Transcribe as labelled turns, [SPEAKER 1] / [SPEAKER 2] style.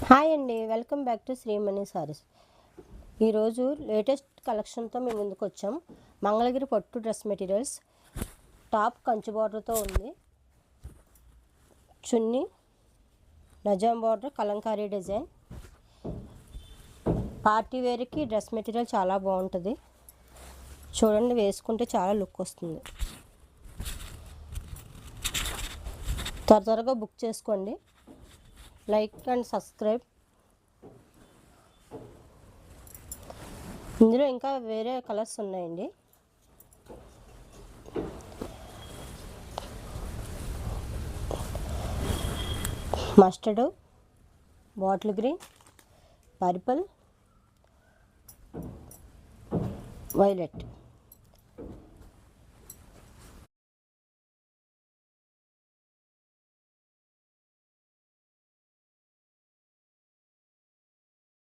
[SPEAKER 1] Hi అండి, welcome back to Shreemani saris. ఈరోజు latest కలెక్షన్తో మేము ముందుకు వచ్చాం. మంగళగిరి పట్టు డ్రెస్ మెటీరియల్స్. టాప్ కంచు బార్డర్తో ఉంది. చున్నీ నజాం బార్డర్, కలంకారీ డిజైన్. పార్టీ వేర్కి డ్రెస్ మెటీరియల్ చాలా బాగుంటుంది. చూడండి, వేసుకుంటే చాలా లుక్ వస్తుంది. త్వరగా బుక్ చేసుకోండి. Like and subscribe. ఇందులో ఇంకా వేరే కలర్స్ ఉన్నాయండి. Mustard, bottle green, purple, violet.